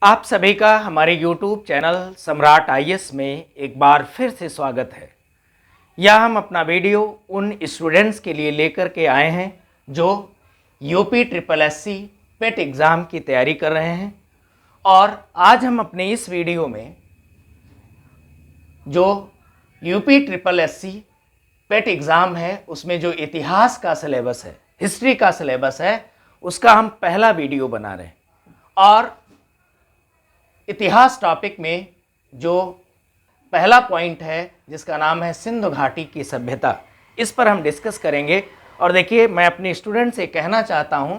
आप सभी का हमारे YouTube चैनल सम्राट आईएएस में एक बार फिर से स्वागत है। यह हम अपना वीडियो उन स्टूडेंट्स के लिए लेकर के आए हैं जो यूपी ट्रिपल एससी पेट एग्ज़ाम की तैयारी कर रहे हैं। और आज हम अपने इस वीडियो में जो यूपी ट्रिपल एससी पेट एग्ज़ाम है उसमें जो इतिहास का सिलेबस है, हिस्ट्री का सिलेबस है, उसका हम पहला वीडियो बना रहे हैं। और इतिहास टॉपिक में जो पहला पॉइंट है जिसका नाम है सिंधु घाटी की सभ्यता, इस पर हम डिस्कस करेंगे। और देखिए, मैं अपने स्टूडेंट से कहना चाहता हूं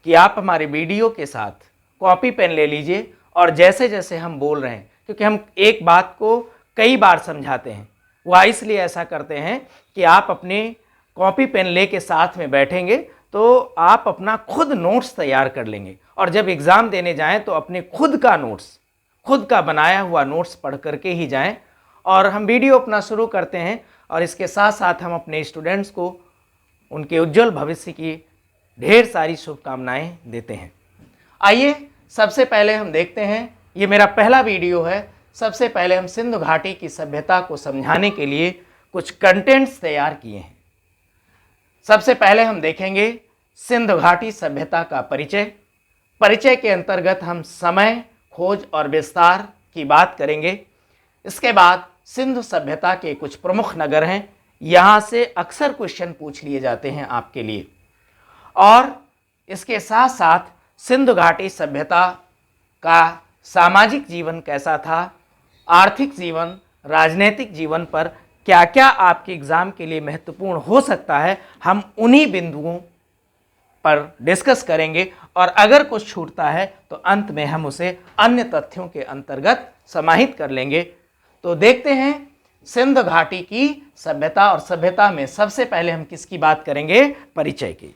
कि आप हमारे वीडियो के साथ कॉपी पेन ले लीजिए और जैसे जैसे हम बोल रहे हैं, क्योंकि हम एक बात को कई बार समझाते हैं, वह इसलिए ऐसा करते हैं कि आप अपने कॉपी पेन ले के साथ में बैठेंगे तो आप अपना खुद नोट्स तैयार कर लेंगे और जब एग्ज़ाम देने जाएं तो अपने खुद का नोट्स, खुद का बनाया हुआ नोट्स पढ़ करके ही जाएं। और हम वीडियो अपना शुरू करते हैं और इसके साथ साथ हम अपने स्टूडेंट्स को उनके उज्जवल भविष्य की ढेर सारी शुभकामनाएं देते हैं। आइए सबसे पहले हम देखते हैं, ये मेरा पहला वीडियो है। सबसे पहले हम सिंधु घाटी की सभ्यता को समझाने के लिए कुछ कंटेंट्स तैयार किए हैं। सबसे पहले हम देखेंगे सिंधु घाटी सभ्यता का परिचय। परिचय के अंतर्गत हम समय, खोज और विस्तार की बात करेंगे। इसके बाद सिंधु सभ्यता के कुछ प्रमुख नगर हैं, यहाँ से अक्सर क्वेश्चन पूछ लिए जाते हैं आपके लिए। और इसके साथ साथ सिंधु घाटी सभ्यता का सामाजिक जीवन कैसा था, आर्थिक जीवन, राजनीतिक जीवन पर क्या क्या आपके एग्ज़ाम के लिए महत्वपूर्ण हो सकता है, हम उन्हीं बिंदुओं पर डिस्कस करेंगे। और अगर कुछ छूटता है तो अंत में हम उसे अन्य तथ्यों के अंतर्गत समाहित कर लेंगे। तो देखते हैं सिंधु घाटी की सभ्यता। और सभ्यता में सबसे पहले हम किसकी बात करेंगे? परिचय की।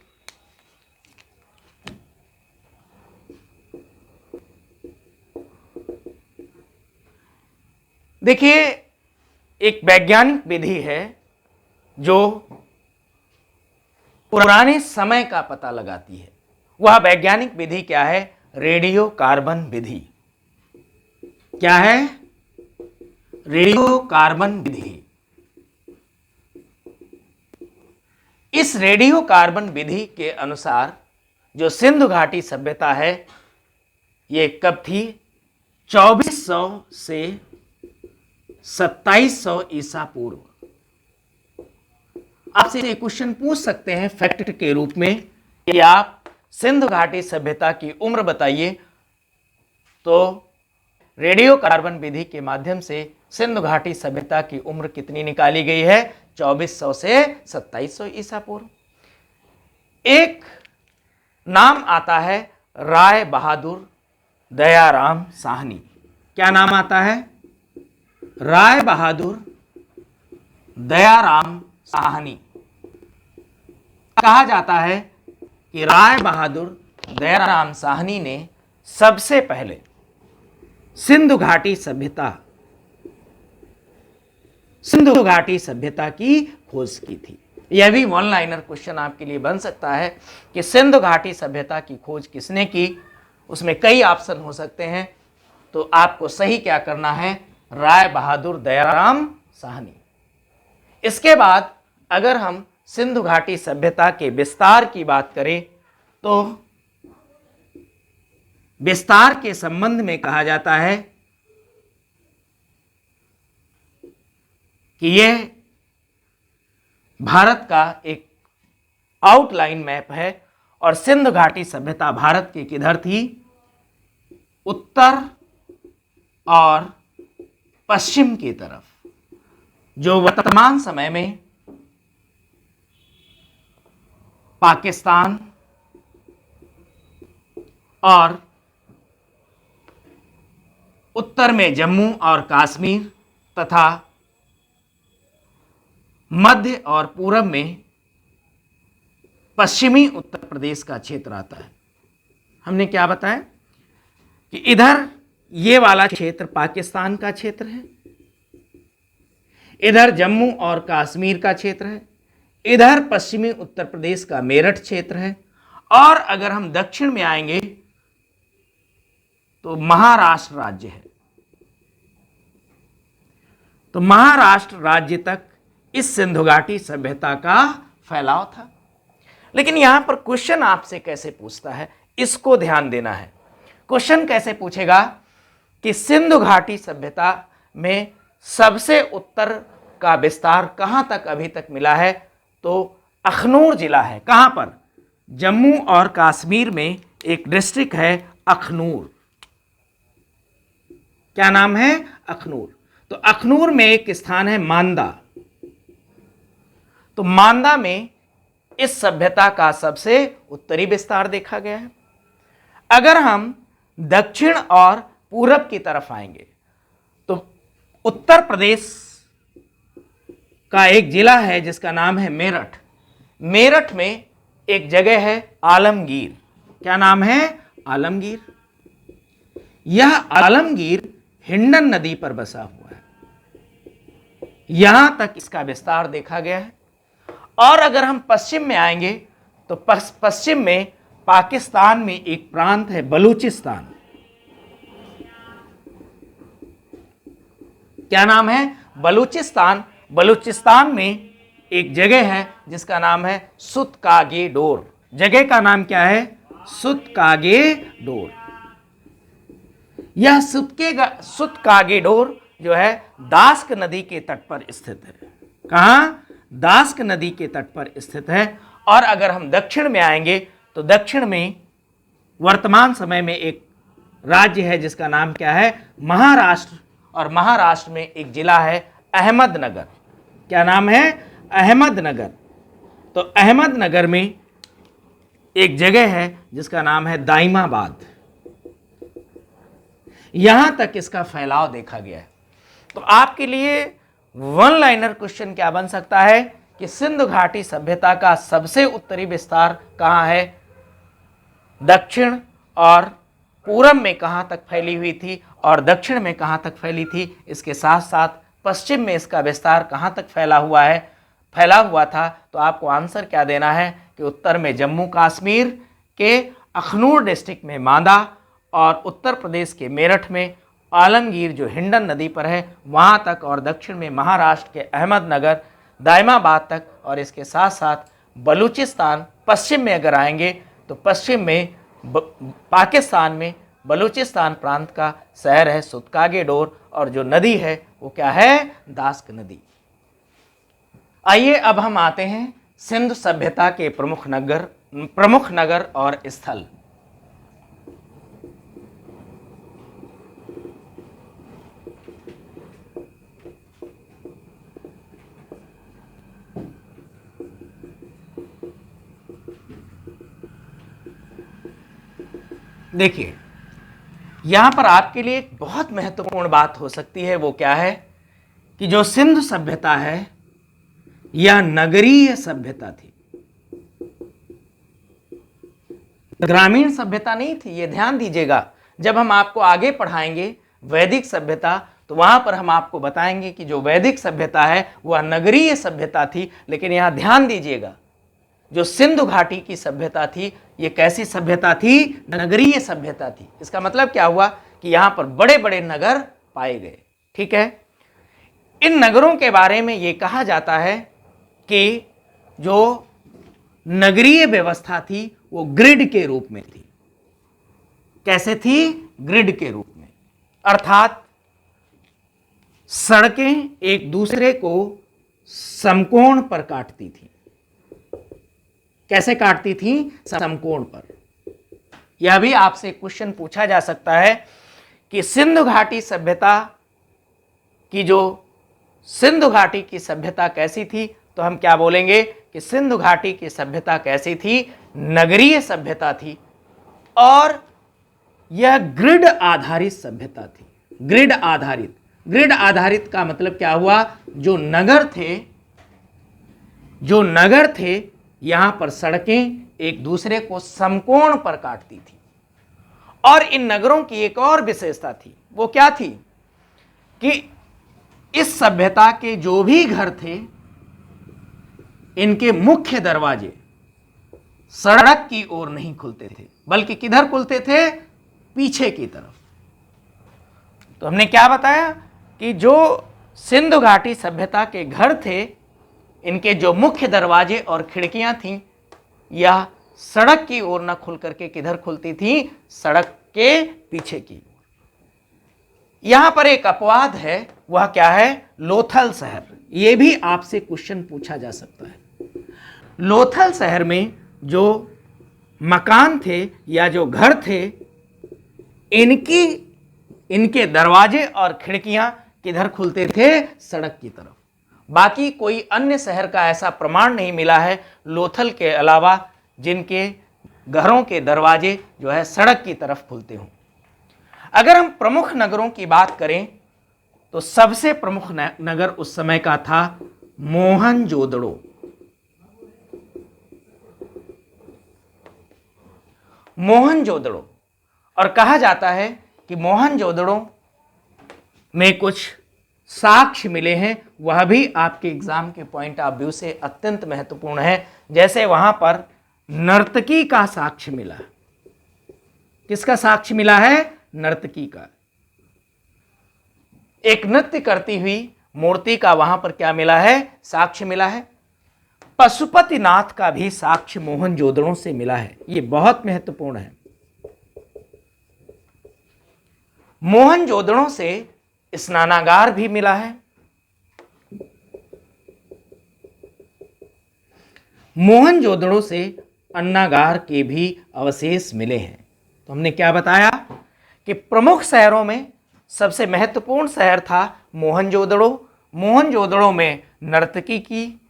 देखिए, एक वैज्ञानिक विधि है जो पुराने समय का पता लगाती है। वह वैज्ञानिक विधि क्या है? रेडियो कार्बन विधि। क्या है? रेडियो कार्बन विधि। इस रेडियो कार्बन विधि के अनुसार जो सिंधु घाटी सभ्यता है ये कब थी? 2400 से 2700 ईसा पूर्व। आपसे एक क्वेश्चन पूछ सकते हैं फैक्ट के रूप में कि आप सिंधु घाटी सभ्यता की उम्र बताइए। तो रेडियो कार्बन विधि के माध्यम से सिंधु घाटी सभ्यता की उम्र कितनी निकाली गई है? 2400 से 2700 ईसा पूर्व। एक नाम आता है राय बहादुर दयाराम साहनी। क्या नाम आता है? राय बहादुर दयाराम साहनी। कहा जाता है कि राय बहादुर दयाराम साहनी ने सबसे पहले सिंधु घाटी सभ्यता की खोज की थी। यह भी वन लाइनर क्वेश्चन आपके लिए बन सकता है कि सिंधु घाटी सभ्यता की खोज किसने की। उसमें कई ऑप्शन हो सकते हैं, तो आपको सही क्या करना है? राय बहादुर दयाराम साहनी। इसके बाद अगर हम सिंधु घाटी सभ्यता के विस्तार की बात करें तो विस्तार के संबंध में कहा जाता है कि यह भारत का एक आउटलाइन मैप है और सिंधु घाटी सभ्यता भारत के किधर थी? उत्तर और पश्चिम की तरफ, जो वर्तमान समय में पाकिस्तान और उत्तर में जम्मू और कश्मीर तथा मध्य और पूर्व में पश्चिमी उत्तर प्रदेश का क्षेत्र आता है। हमने क्या बताया कि इधर ये वाला क्षेत्र पाकिस्तान का क्षेत्र है, इधर जम्मू और कश्मीर का क्षेत्र है, इधर पश्चिमी उत्तर प्रदेश का मेरठ क्षेत्र है। और अगर हम दक्षिण में आएंगे तो महाराष्ट्र राज्य है। तो महाराष्ट्र राज्य तक इस सिंधु घाटी सभ्यता का फैलाव था। लेकिन यहां पर क्वेश्चन आपसे कैसे पूछता है, इसको ध्यान देना है। क्वेश्चन कैसे पूछेगा कि सिंधु घाटी सभ्यता में सबसे उत्तर का विस्तार कहां तक अभी तक मिला है, तो अखनूर जिला है। कहां पर? जम्मू और कश्मीर में एक डिस्ट्रिक्ट है अखनूर। क्या नाम है? अखनूर। तो अखनूर में एक स्थान है मांदा। तो मांदा में इस सभ्यता का सबसे उत्तरी विस्तार देखा गया है। अगर हम दक्षिण और पूरब की तरफ आएंगे तो उत्तर प्रदेश का एक जिला है जिसका नाम है मेरठ। मेरठ में एक जगह है आलमगीर। क्या नाम है? आलमगीर। यह आलमगीर हिंडन नदी पर बसा हुआ है। यहां तक इसका विस्तार देखा गया है। और अगर हम पश्चिम में आएंगे तो पश्चिम में पाकिस्तान में एक प्रांत है बलूचिस्तान। क्या नाम है? बलूचिस्तान। बलूचिस्तान में एक जगह है जिसका नाम है सुतकागे डोर। जगह का नाम क्या है? सुतकागे डोर। यह सुतकागे डोर जो है दास्क नदी के तट पर स्थित है। कहां? दास्क नदी के तट पर स्थित है। और अगर हम दक्षिण में आएंगे तो दक्षिण में वर्तमान समय में एक राज्य है जिसका नाम क्या है? महाराष्ट्र। और महाराष्ट्र में एक जिला है अहमदनगर। क्या नाम है? अहमदनगर। तो अहमदनगर में एक जगह है जिसका नाम है दाइमाबाद। यहां तक इसका फैलाव देखा गया है। तो आपके लिए वन लाइनर क्वेश्चन क्या बन सकता है कि सिंधु घाटी सभ्यता का सबसे उत्तरी विस्तार कहां है, दक्षिण और पूरब में कहां तक फैली हुई थी और दक्षिण में कहां तक फैली थी, इसके साथ साथ पश्चिम में इसका विस्तार कहां तक फैला हुआ था। तो आपको आंसर क्या देना है कि उत्तर में जम्मू कश्मीर के अखनूर डिस्ट्रिक्ट में मांदा और उत्तर प्रदेश के मेरठ में आलमगीर जो हिंडन नदी पर है वहां तक, और दक्षिण में महाराष्ट्र के अहमदनगर दाइमाबाद तक, और इसके साथ साथ बलूचिस्तान। पश्चिम में अगर आएंगे तो पश्चिम में पाकिस्तान में बलूचिस्तान प्रांत का शहर है सुतकागे डोर, और जो नदी है वो क्या है? दास्क नदी। आइए अब हम आते हैं सिंधु सभ्यता के प्रमुख नगर और स्थल। देखिए, यहां पर आपके लिए एक बहुत महत्वपूर्ण बात हो सकती है। वो क्या है कि जो सिंधु सभ्यता है यह नगरीय सभ्यता थी, ग्रामीण सभ्यता नहीं थी। ये ध्यान दीजिएगा। जब हम आपको आगे पढ़ाएंगे वैदिक सभ्यता तो वहां पर हम आपको बताएंगे कि जो वैदिक सभ्यता है वह नगरीय सभ्यता थी। लेकिन यहां ध्यान दीजिएगा, जो सिंधु घाटी की सभ्यता थी ये कैसी सभ्यता थी? नगरीय सभ्यता थी। इसका मतलब क्या हुआ कि यहां पर बड़े बड़े नगर पाए गए। ठीक है। इन नगरों के बारे में ये कहा जाता है कि जो नगरीय व्यवस्था थी वो ग्रिड के रूप में थी। कैसे थी? ग्रिड के रूप में। अर्थात सड़कें एक दूसरे को समकोण पर काटती थी। कैसे काटती थी? समकोण पर। यह भी आपसे क्वेश्चन पूछा जा सकता है कि सिंधु घाटी की सभ्यता कैसी थी। तो हम क्या बोलेंगे कि सिंधु घाटी की सभ्यता कैसी थी? नगरीय सभ्यता थी और यह ग्रिड आधारित सभ्यता थी। ग्रिड आधारित का मतलब क्या हुआ? जो नगर थे यहां पर सड़कें एक दूसरे को समकोण पर काटती थी। और इन नगरों की एक और विशेषता थी। वो क्या थी कि इस सभ्यता के जो भी घर थे इनके मुख्य दरवाजे सड़क की ओर नहीं खुलते थे, बल्कि किधर खुलते थे? पीछे की तरफ। तो हमने क्या बताया कि जो सिंधु घाटी सभ्यता के घर थे, इनके जो मुख्य दरवाजे और खिड़कियां थीं, यह सड़क की ओर न खुल करके किधर खुलती थी, सड़क के पीछे की। यहां पर एक अपवाद है, वह क्या है, लोथल शहर। यह भी आपसे क्वेश्चन पूछा जा सकता है। लोथल शहर में जो मकान थे या जो घर थे, इनके दरवाजे और खिड़कियां किधर खुलते थे, सड़क की तरफ। बाकी कोई अन्य शहर का ऐसा प्रमाण नहीं मिला है लोथल के अलावा जिनके घरों के दरवाजे जो है सड़क की तरफ खुलते हों। अगर हम प्रमुख नगरों की बात करें तो सबसे प्रमुख नगर उस समय का था मोहनजोदड़ो। मोहनजोदड़ो, और कहा जाता है कि मोहनजोदड़ो में कुछ साक्ष्य मिले हैं, वह भी आपके एग्जाम के पॉइंट ऑफ व्यू से अत्यंत महत्वपूर्ण है। जैसे वहां पर नर्तकी का साक्ष्य मिला। किसका साक्ष्य मिला है, नर्तकी का। एक नृत्य करती हुई मूर्ति का वहां पर क्या मिला है, साक्ष्य मिला है। पशुपतिनाथ का भी साक्ष्य मोहनजोदड़ो से मिला है। यह बहुत महत्वपूर्ण है। मोहनजोदड़ो से स्नानागार भी मिला है। मोहनजोदड़ो से अन्नागार के भी अवशेष मिले हैं। तो हमने क्या बताया कि प्रमुख शहरों में सबसे महत्वपूर्ण शहर था मोहनजोदड़ो। मोहनजोदड़ो में नर्तकी की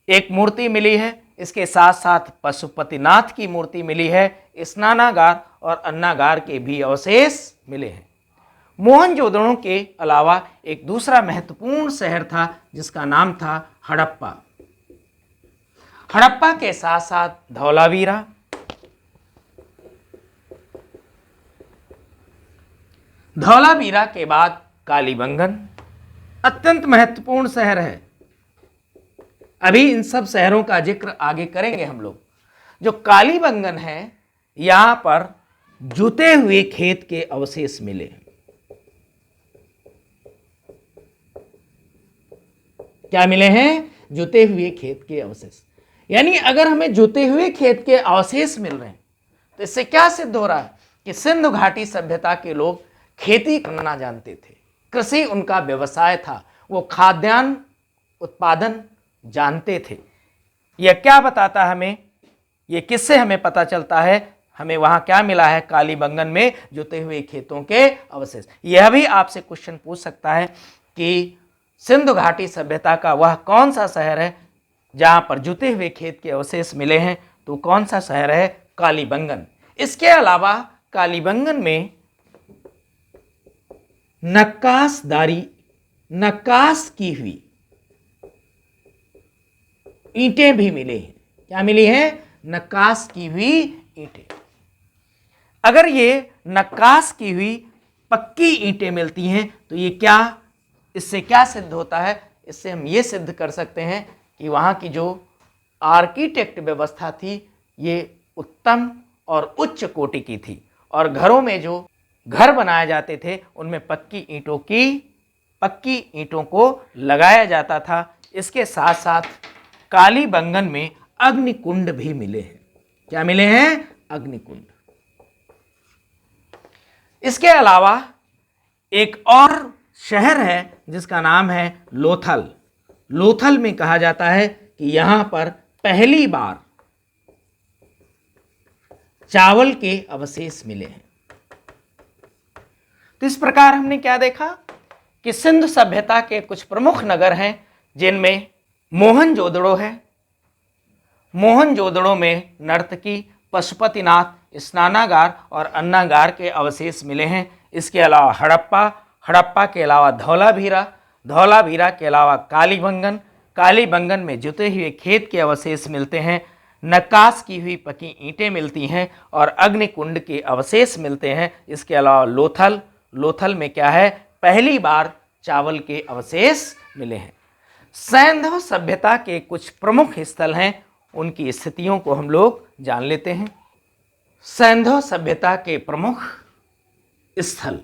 एक मूर्ति मिली है, इसके साथ साथ पशुपतिनाथ की मूर्ति मिली है, स्नानागार और अन्नागार के भी अवशेष मिले हैं। मोहनजोदड़ो के अलावा एक दूसरा महत्वपूर्ण शहर था जिसका नाम था हड़प्पा। हड़प्पा के साथ साथ धौलावीरा, धौलावीरा के बाद कालीबंगन अत्यंत महत्वपूर्ण शहर है। अभी इन सब शहरों का जिक्र आगे करेंगे हम लोग। जो कालीबंगन है, यहां पर जुते हुए खेत के अवशेष मिले। क्या मिले हैं, जुते हुए खेत के अवशेष। यानी अगर हमें जुते हुए खेत के अवशेष मिल रहे हैं तो इससे क्या सिद्ध हो रहा है कि सिंधु घाटी सभ्यता के लोग खेती करना जानते थे, कृषि उनका व्यवसाय था, वो खाद्यान्न उत्पादन जानते थे। यह क्या बताता है हमें, यह किससे हमें पता चलता है, हमें वहां क्या मिला है, कालीबंगन में जुते हुए खेतों के अवशेष। यह भी आपसे क्वेश्चन पूछ सकता है कि सिंधु घाटी सभ्यता का वह कौन सा शहर है जहां पर जुते हुए खेत के अवशेष मिले हैं, तो कौन सा शहर है, कालीबंगन। इसके अलावा कालीबंगन में नक्काश की हुई ईंटें भी मिली हैं। क्या मिली हैं, नक्काश की हुई ईंटें। अगर ये नक्काश की हुई पक्की ईंटें मिलती हैं तो ये क्या, इससे क्या सिद्ध होता है, इससे हम ये सिद्ध कर सकते हैं कि वहाँ की जो आर्किटेक्ट व्यवस्था थी ये उत्तम और उच्च कोटि की थी, और घरों में जो घर बनाए जाते थे उनमें पक्की ईंटों को लगाया जाता था। इसके साथ साथ कालीबंगन में अग्निकुंड भी मिले हैं। क्या मिले हैं, अग्निकुंड। इसके अलावा एक और शहर है जिसका नाम है लोथल। लोथल में कहा जाता है कि यहां पर पहली बार चावल के अवशेष मिले हैं। तो इस प्रकार हमने क्या देखा कि सिंधु सभ्यता के कुछ प्रमुख नगर हैं जिनमें मोहनजोदड़ो है। मोहनजोदड़ो में नर्तकी, पशुपतिनाथ, स्नानागार और अन्नागार के अवशेष मिले हैं। इसके अलावा हड़प्पा के अलावा धौलावीरा के अलावा कालीबंगन में जुते हुए खेत के अवशेष मिलते हैं, नक्काश की हुई पकी ईंटें मिलती हैं और अग्निकुंड के अवशेष मिलते हैं। इसके अलावा लोथल में क्या है, पहली बार चावल के अवशेष मिले हैं। सैंधव सभ्यता के कुछ प्रमुख स्थल हैं, उनकी स्थितियों को हम लोग जान लेते हैं। सैंधव सभ्यता के प्रमुख स्थल,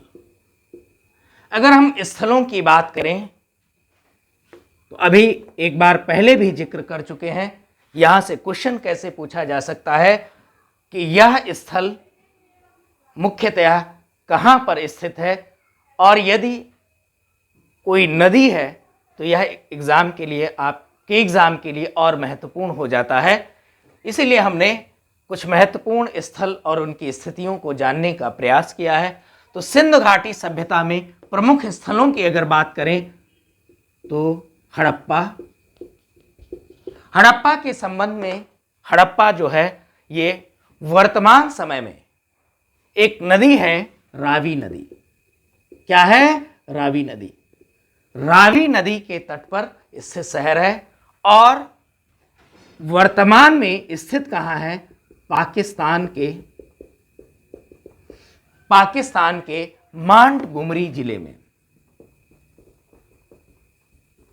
अगर हम स्थलों की बात करें तो अभी एक बार पहले भी जिक्र कर चुके हैं, यहां से क्वेश्चन कैसे पूछा जा सकता है कि यह स्थल मुख्यतया कहां पर स्थित है, और यदि कोई नदी है तो यह एग्जाम के लिए, आपके एग्जाम के लिए और महत्वपूर्ण हो जाता है। इसीलिए हमने कुछ महत्वपूर्ण स्थल और उनकी स्थितियों को जानने का प्रयास किया है। तो सिंधु घाटी सभ्यता में प्रमुख स्थलों की अगर बात करें तो हड़प्पा, हड़प्पा के संबंध में, हड़प्पा जो है ये वर्तमान समय में एक नदी है, रावी नदी। क्या है? रावी नदी। रावी नदी के तट पर स्थित शहर है और वर्तमान में स्थित कहां है? पाकिस्तान के मांटगुमरी जिले में।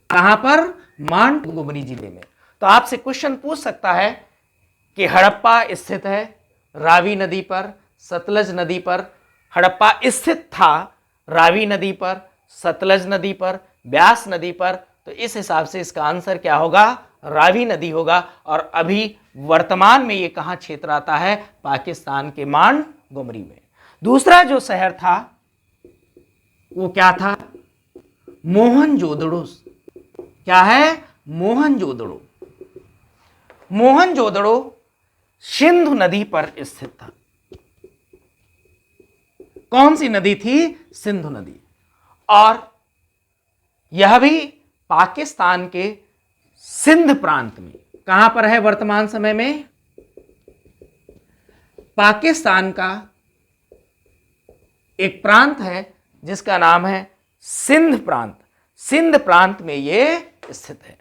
कहां पर? मांटगुमरी जिले में। तो आपसे क्वेश्चन पूछ सकता है कि हड़प्पा स्थित है रावी नदी पर, सतलज नदी पर। हड़प्पा स्थित था रावी नदी पर, सतलज नदी पर, ब्यास नदी पर। तो इस हिसाब से इसका आंसर क्या होगा? रावी नदी होगा। और अभी वर्तमान में ये कहां क्षेत्र आता है? पाकिस्तान के मांटगुमरी में। दूसरा जो शहर था वो क्या था? मोहनजोदड़ो। क्या है? मोहनजोदड़ो। मोहनजोदड़ो सिंधु नदी पर स्थित था। कौन सी नदी थी? सिंधु नदी। और यह भी पाकिस्तान के सिंध प्रांत में। कहां पर है वर्तमान समय में? पाकिस्तान का एक प्रांत है जिसका नाम है सिंध प्रांत। सिंध प्रांत में यह स्थित है।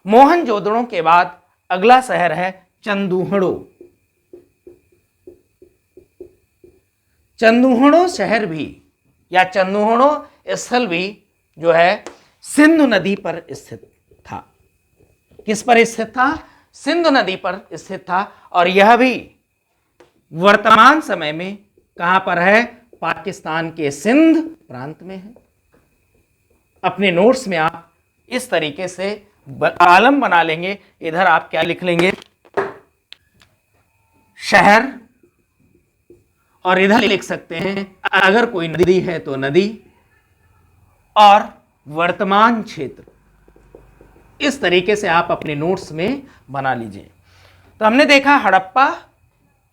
मोहनजोदड़ो के बाद अगला शहर है चंदूहड़ो। चंदूहड़ो शहर भी या चंदूहड़ो स्थल भी जो है सिंधु नदी पर स्थित था। किस पर स्थित था? सिंधु नदी पर स्थित था। और यह भी वर्तमान समय में कहां पर है? पाकिस्तान के सिंध प्रांत में है। अपने नोट्स में आप इस तरीके से कॉलम बना लेंगे। इधर आप क्या लिख लेंगे? शहर, और इधर लिख सकते हैं अगर कोई नदी है तो नदी, और वर्तमान क्षेत्र। इस तरीके से आप अपने नोट्स में बना लीजिए। तो हमने देखा हड़प्पा,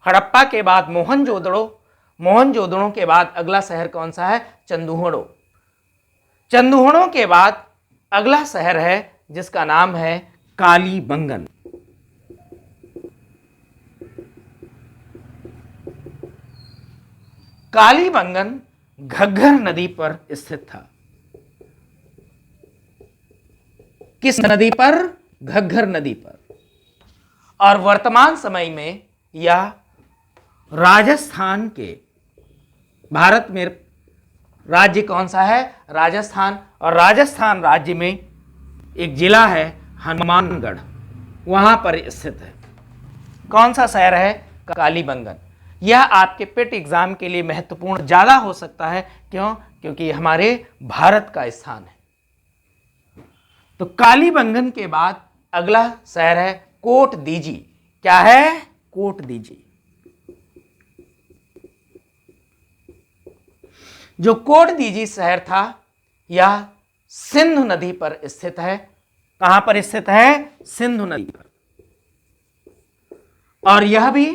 हड़प्पा के बाद मोहनजोदड़ो, मोहनजोदड़ो के बाद अगला शहर कौन सा है? चंदूहड़ो। चंदूहड़ो के बाद अगला शहर है जिसका नाम है कालीबंगन। कालीबंगन घग्गर नदी पर स्थित था। किस नदी पर? घग्गर नदी पर। और वर्तमान समय में यह राजस्थान के, भारत में राज्य कौन सा है? राजस्थान। और राजस्थान राज्य में एक जिला है हनुमानगढ़, वहां पर स्थित है। कौन सा शहर है? कालीबंगन। यह आपके पेट एग्जाम के लिए महत्वपूर्ण ज्यादा हो सकता है। क्यों? क्योंकि हमारे भारत का स्थान है। तो कालीबंगन के बाद अगला शहर है कोट दीजी। क्या है? कोट दीजी। जो कोट दीजी शहर था यह सिंधु नदी पर स्थित है। कहां पर स्थित है? सिंधु नदी पर। और यह भी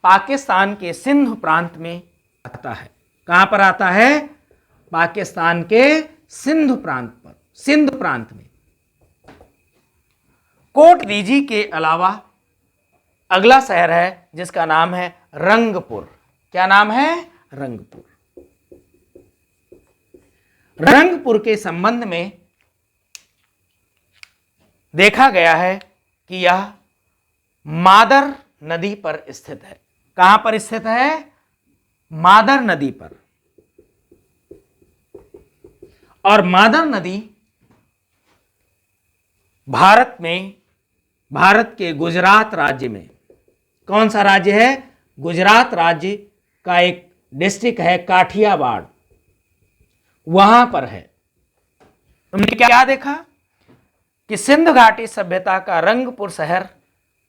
पाकिस्तान के सिंधु प्रांत में आता है। कहां पर आता है? पाकिस्तान के सिंधु प्रांत पर, सिंध प्रांत में। कोट दीजी के अलावा अगला शहर है जिसका नाम है रंगपुर। क्या नाम है? रंगपुर। रंगपुर के संबंध में देखा गया है कि यह मादर नदी पर स्थित है। कहां पर स्थित है? मादर नदी पर। और मादर नदी भारत में, भारत के गुजरात राज्य में, कौन सा राज्य है? गुजरात राज्य का एक डिस्ट्रिक्ट है काठियावाड़, वहां पर है। तुमने क्या देखा कि सिंधु घाटी सभ्यता का रंगपुर शहर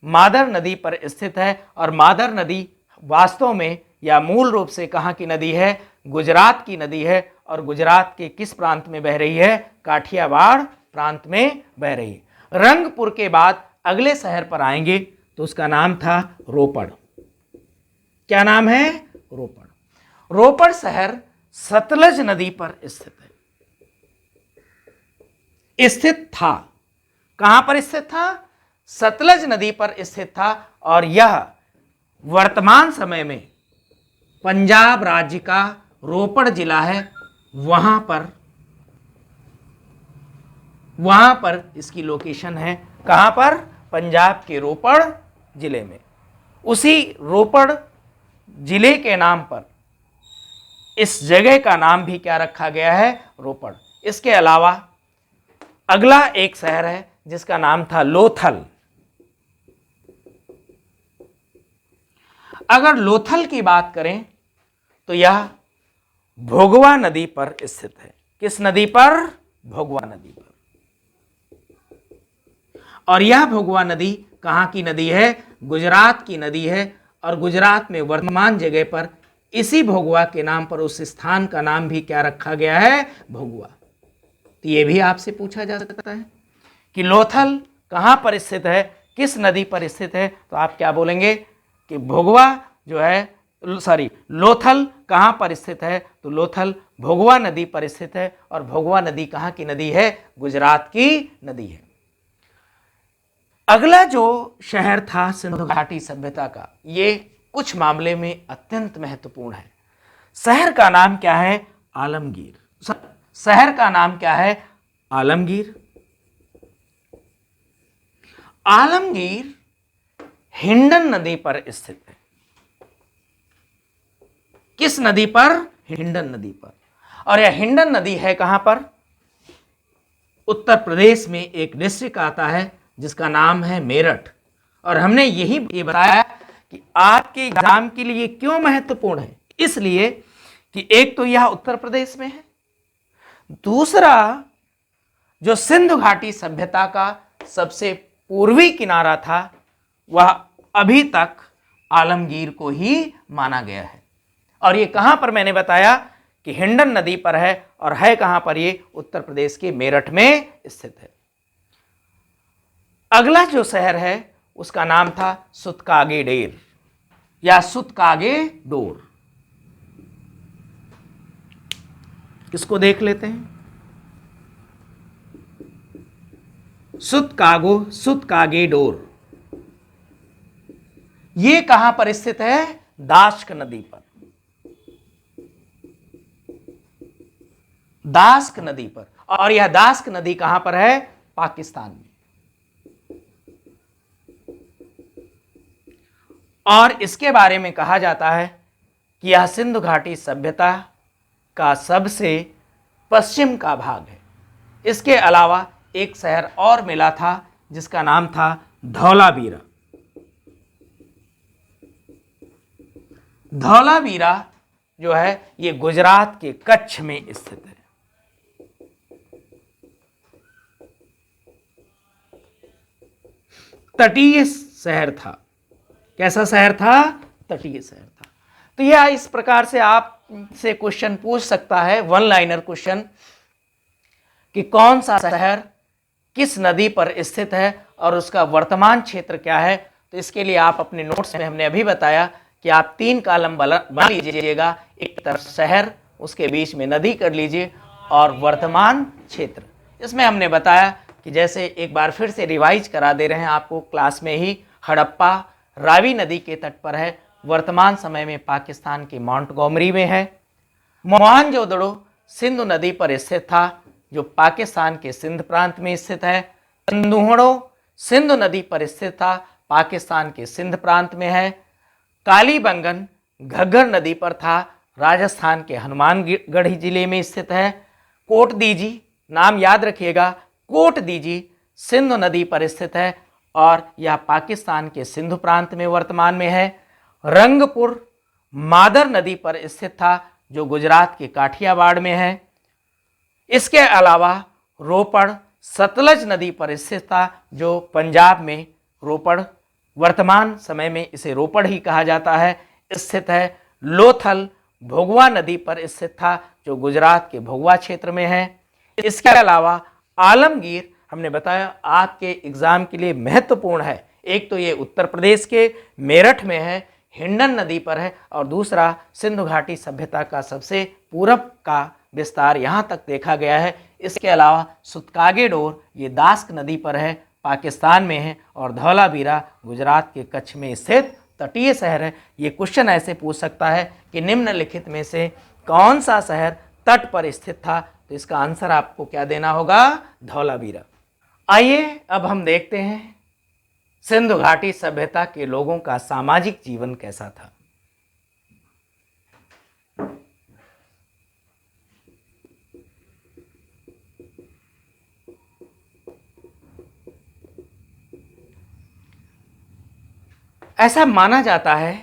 मादर नदी पर स्थित है, और मादर नदी वास्तव में या मूल रूप से कहाँ की नदी है? गुजरात की नदी है। और गुजरात के किस प्रांत में बह रही है? काठियावाड़ प्रांत में बह रही है। रंगपुर के बाद अगले शहर पर आएंगे तो उसका नाम था रोपड़। क्या नाम है? रोपड़। रोपड़ शहर सतलज नदी पर स्थित है, स्थित था। कहां पर स्थित था? सतलज नदी पर स्थित था। और यह वर्तमान समय में पंजाब राज्य का रोपड़ जिला है। वहां पर इसकी लोकेशन है। कहां पर? पंजाब के रोपड़ जिले में। उसी रोपड़ जिले के नाम पर इस जगह का नाम भी क्या रखा गया है? रोपड़। इसके अलावा अगला एक शहर है जिसका नाम था लोथल। अगर लोथल की बात करें तो यह भोगवा नदी पर स्थित है। किस नदी पर? भोगवा नदी पर। और यह भोगवा नदी कहां की नदी है? गुजरात की नदी है। और गुजरात में वर्तमान जगह पर इसी भोगवा के नाम पर उस स्थान का नाम भी क्या रखा गया है? भोगवा। तो यह भी आपसे पूछा जा सकता है कि लोथल कहां पर स्थित है, किस नदी पर स्थित है? तो आप क्या बोलेंगे कि भोगवा जो है, सॉरी, लोथल कहां पर स्थित है? तो लोथल भोगवा नदी पर स्थित है। और भोगवा नदी कहां की नदी है? गुजरात की नदी है। अगला जो शहर था सिंधु घाटी सभ्यता का, ये कुछ मामले में अत्यंत महत्वपूर्ण है। शहर का नाम क्या है? आलमगीर। शहर का नाम क्या है? आलमगीर। आलमगीर हिंडन नदी पर स्थित है। किस नदी पर? हिंडन नदी पर। और यह हिंडन नदी है कहां पर? उत्तर प्रदेश में एक डिस्ट्रिक्ट आता है जिसका नाम है मेरठ। और हमने यही बताया कि आपके एग्जाम के लिए क्यों महत्वपूर्ण है, इसलिए कि एक तो यह उत्तर प्रदेश में है, दूसरा जो सिंधु घाटी सभ्यता का सबसे पूर्वी किनारा था वह अभी तक आलमगीर को ही माना गया है। और ये कहां पर? मैंने बताया कि हिंडन नदी पर है। और है कहां पर? ये उत्तर प्रदेश के मेरठ में स्थित है। अगला जो शहर है उसका नाम था सुतकागेडेर या सुतकागेडोर। इसको देख लेते हैं। सुतकागेडोर ये कहां पर स्थित है? दास्क नदी पर। दास्क नदी पर। और यह दास्क नदी कहां पर है? पाकिस्तान में। और इसके बारे में कहा जाता है कि यह सिंधु घाटी सभ्यता का सबसे पश्चिम का भाग है। इसके अलावा एक शहर और मिला था जिसका नाम था धौलावीरा। धौलावीरा जो है ये गुजरात के कच्छ में स्थित है। तटीय शहर था। कैसा शहर था? तटीय शहर था। तो यह इस प्रकार से आपसे क्वेश्चन पूछ सकता है, वन लाइनर क्वेश्चन, कि कौन सा शहर किस नदी पर स्थित है और उसका वर्तमान क्षेत्र क्या है। तो इसके लिए आप अपने नोट्स में, हमने अभी बताया कि आप 3 कॉलम बना लीजिएगा। एक तरफ शहर, उसके बीच में नदी कर लीजिए, और वर्तमान क्षेत्र। इसमें हमने बताया कि जैसे एक बार फिर से रिवाइज करा दे रहे हैं आपको क्लास में ही, हड़प्पा रावी नदी के तट पर है, वर्तमान समय में पाकिस्तान के मोंटगोमरी में है। मोहनजोदड़ो सिंधु नदी पर स्थित था जो पाकिस्तान के सिंध प्रांत में स्थित है। कंदुहड़ो सिंधु नदी पर स्थित था, पाकिस्तान के सिंध प्रांत में है। कालीबंगन घग्गर नदी पर था, राजस्थान के हनुमानगढ़ जिले में स्थित है। कोटदीजी, नाम याद रखिएगा, कोटदीजी सिंधु नदी पर स्थित है और यह पाकिस्तान के सिंधु प्रांत में वर्तमान में है। रंगपुर मादर नदी पर स्थित था जो गुजरात के काठियावाड़ में है। इसके अलावा रोपड़ सतलज नदी पर स्थित था, जो पंजाब में रोपड़, वर्तमान समय में इसे रोपड़ ही कहा जाता है, स्थित है। लोथल भोगवा नदी पर स्थित था, जो गुजरात के भोगवा क्षेत्र में है। इसके अलावा आलमगीर, हमने बताया आपके एग्जाम के लिए महत्वपूर्ण है। एक तो ये उत्तर प्रदेश के मेरठ में है, हिंडन नदी पर है, और दूसरा सिंधु घाटी सभ्यता का सबसे पूरब का विस्तार यहाँ तक देखा गया है। इसके अलावा सुतकागे डोर ये दास्क नदी पर है, पाकिस्तान में है, और धौलावीरा गुजरात के कच्छ में स्थित तटीय शहर है। ये क्वेश्चन ऐसे पूछ सकता है कि निम्नलिखित में से कौन सा शहर तट पर स्थित था, तो इसका आंसर आपको क्या देना होगा, धौलावीरा। आइए अब हम देखते हैं सिंधु घाटी सभ्यता के लोगों का सामाजिक जीवन कैसा था। ऐसा माना जाता है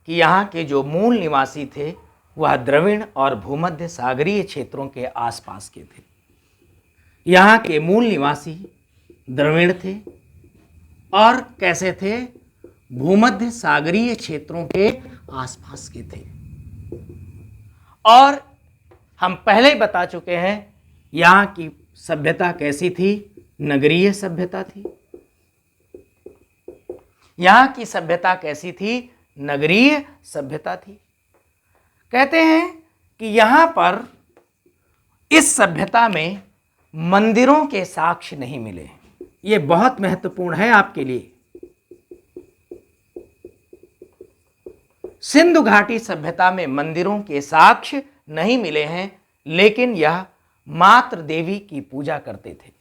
कि यहाँ के जो मूल निवासी थे वह द्रविड़ और भूमध्य सागरीय क्षेत्रों के आसपास के थे। यहाँ के मूल निवासी द्रविड़ थे और कैसे थे, भूमध्य सागरीय क्षेत्रों के आसपास के थे। और हम पहले ही बता चुके हैं यहाँ की सभ्यता कैसी थी, नगरीय सभ्यता थी। यहाँ की सभ्यता कैसी थी, नगरीय सभ्यता थी। कहते हैं कि यहाँ पर इस सभ्यता में मंदिरों के साक्ष्य नहीं मिले। ये बहुत महत्वपूर्ण है आपके लिए। सिंधु घाटी सभ्यता में मंदिरों के साक्ष्य नहीं मिले हैं, लेकिन यह मातृ देवी की पूजा करते थे।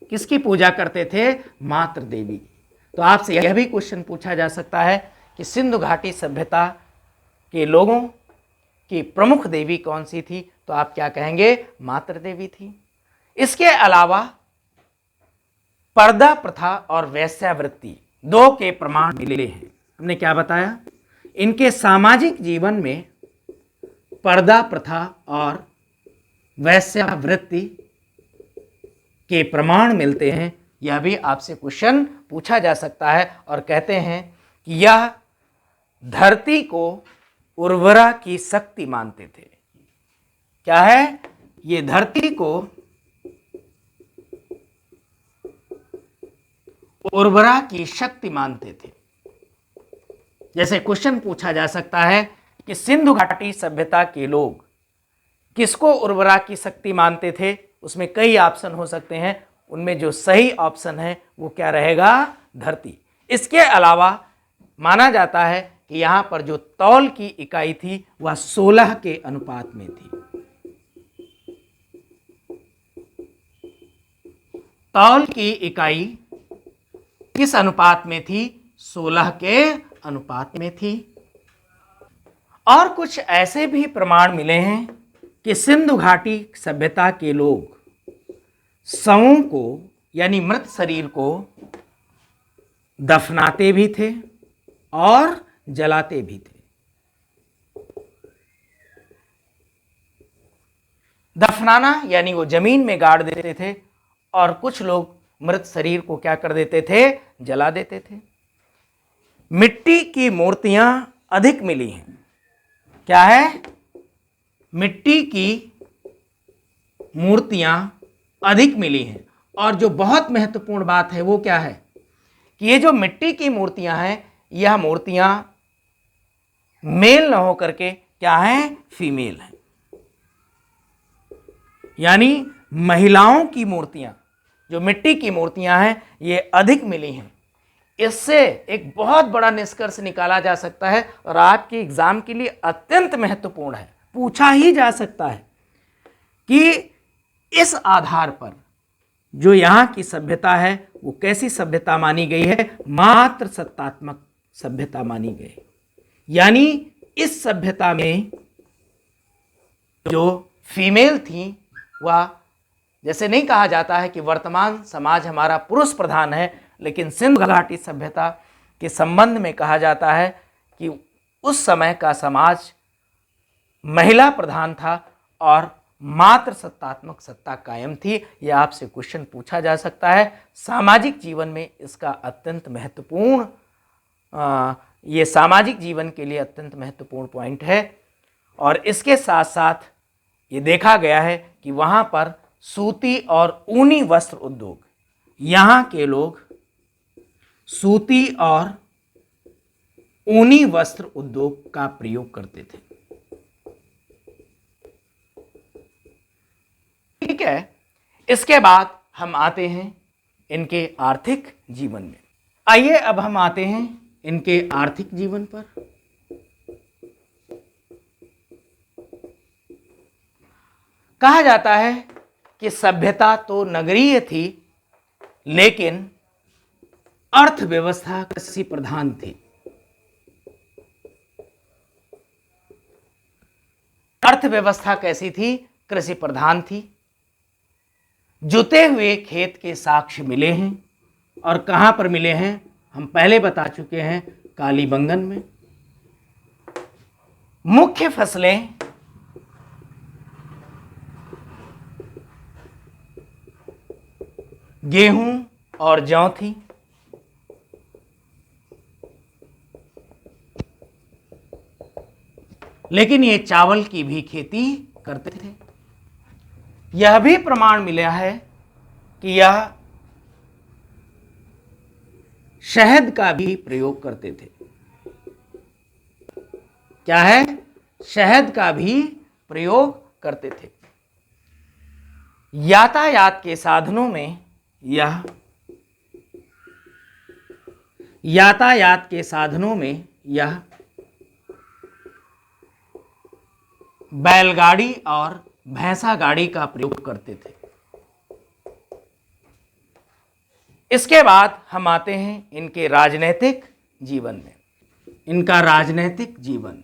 किसकी पूजा करते थे, मातृ देवी। तो आपसे यह भी क्वेश्चन पूछा जा सकता है कि सिंधु घाटी सभ्यता के लोगों की प्रमुख देवी कौन सी थी, तो आप क्या कहेंगे, मातृ देवी थी। इसके अलावा पर्दा प्रथा और वेश्यावृत्ति दो के प्रमाण मिले हैं। हमने क्या बताया, इनके सामाजिक जीवन में पर्दा प्रथा और वेश्यावृत्ति के प्रमाण मिलते हैं। यह भी आपसे क्वेश्चन पूछा जा सकता है। और कहते हैं कि यह धरती को उर्वरा की शक्ति मानते थे। क्या है, ये धरती को उर्वरा की शक्ति मानते थे। जैसे क्वेश्चन पूछा जा सकता है कि सिंधु घाटी सभ्यता के लोग किसको उर्वरा की शक्ति मानते थे, उसमें कई ऑप्शन हो सकते हैं। उनमें जो सही ऑप्शन है वो क्या रहेगा, धरती। इसके अलावा माना जाता है कि यहाँ पर जो तौल की इकाई थी वह 16 के अनुपात में थी। तौल की इकाई किस अनुपात में थी, 16 के अनुपात में थी। और कुछ ऐसे भी प्रमाण मिले हैं कि सिंधु घाटी सभ्यता के लोग शवों को यानी मृत शरीर को दफनाते भी थे और जलाते भी थे। दफनाना यानी वो जमीन में गाड़ देते थे, और कुछ लोग मृत शरीर को क्या कर देते थे, जला देते थे। मिट्टी की मूर्तियां अधिक मिली हैं। क्या है, मिट्टी की मूर्तियां अधिक मिली हैं। और जो बहुत महत्वपूर्ण बात है वो क्या है कि ये जो मिट्टी की मूर्तियां हैं, यह मूर्तियां मेल न होकर के क्या हैं, फीमेल हैं। यानी महिलाओं की मूर्तियां, जो मिट्टी की मूर्तियां हैं, ये अधिक मिली हैं। इससे एक बहुत बड़ा निष्कर्ष निकाला जा सकता है और आपके एग्जाम के लिए अत्यंत महत्वपूर्ण है, पूछा ही जा सकता है कि इस आधार पर जो यहाँ की सभ्यता है वो कैसी सभ्यता मानी गई है, मात्र सत्तात्मक सभ्यता मानी गई। यानी इस सभ्यता में जो फीमेल थी वह, जैसे नहीं कहा जाता है कि वर्तमान समाज हमारा पुरुष प्रधान है, लेकिन सिंधु घाटी सभ्यता के संबंध में कहा जाता है कि उस समय का समाज महिला प्रधान था और मात्र सत्तात्मक सत्ता कायम थी। यह आपसे क्वेश्चन पूछा जा सकता है। सामाजिक जीवन में इसका अत्यंत महत्वपूर्ण ये सामाजिक जीवन के लिए अत्यंत महत्वपूर्ण पॉइंट है। और इसके साथ साथ ये देखा गया है कि वहाँ पर सूती और ऊनी वस्त्र उद्योग, यहाँ के लोग सूती और ऊनी वस्त्र उद्योग का प्रयोग करते थे। ठीक है, इसके बाद हम आते हैं इनके आर्थिक जीवन में। आइए अब हम आते हैं इनके आर्थिक जीवन पर। कहा जाता है कि सभ्यता तो नगरीय थी, लेकिन अर्थव्यवस्था कृषि प्रधान थी। अर्थव्यवस्था कैसी थी? कृषि प्रधान थी। जुते हुए खेत के साक्ष्य मिले हैं, और कहां पर मिले हैं? हम पहले बता चुके हैं, कालीबंगन में। मुख्य फसलें गेहूं और जौ थी। लेकिन ये चावल की भी खेती करते थे। यह भी प्रमाण मिला है कि यह शहद का भी प्रयोग करते थे। क्या है? शहद का भी प्रयोग करते थे। यातायात के साधनों में यह बैलगाड़ी और भैंसा गाड़ी का प्रयोग करते थे। इसके बाद हम आते हैं इनके राजनीतिक जीवन में। इनका राजनीतिक जीवन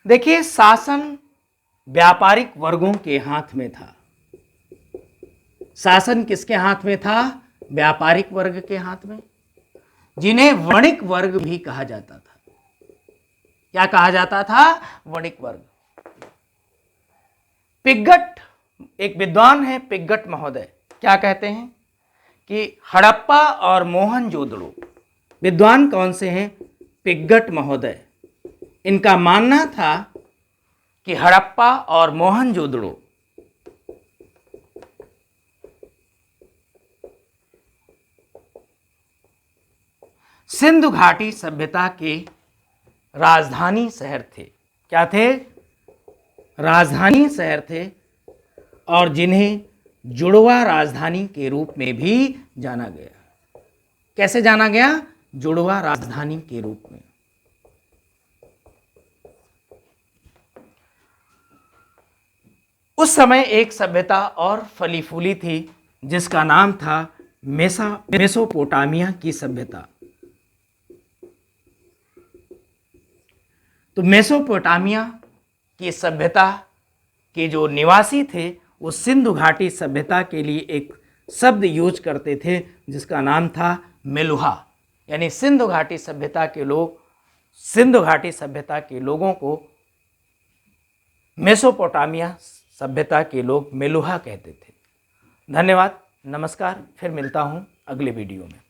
देखिए, शासन व्यापारिक वर्गों के हाथ में था। शासन किसके हाथ में था? व्यापारिक वर्ग के हाथ में, जिन्हें वणिक वर्ग भी कहा जाता था। क्या कहा जाता था? वणिक वर्ग। पिग्गट, एक विद्वान है पिग्गट महोदय, क्या कहते हैं कि हड़प्पा और मोहनजोदड़ो, विद्वान कौन से हैं? पिग्गट महोदय। इनका मानना था कि हड़प्पा और मोहनजोदड़ो सिंधु घाटी सभ्यता के राजधानी शहर थे। क्या थे? राजधानी शहर थे, और जिन्हें जुड़वा राजधानी के रूप में भी जाना गया। कैसे जाना गया? जुड़वा राजधानी के रूप में। उस समय एक सभ्यता और फली फूली थी, जिसका नाम था मेसोपोटामिया की सभ्यता। तो मेसोपोटामिया की सभ्यता के जो निवासी थे, वो सिंधु घाटी सभ्यता के लिए एक शब्द यूज करते थे, जिसका नाम था मेलुहा। यानी सिंधु घाटी सभ्यता के लोग, सिंधु घाटी सभ्यता के लोगों को मेसोपोटामिया सभ्यता के लोग मेलुहा कहते थे। धन्यवाद, नमस्कार। फिर मिलता हूँ अगले वीडियो में।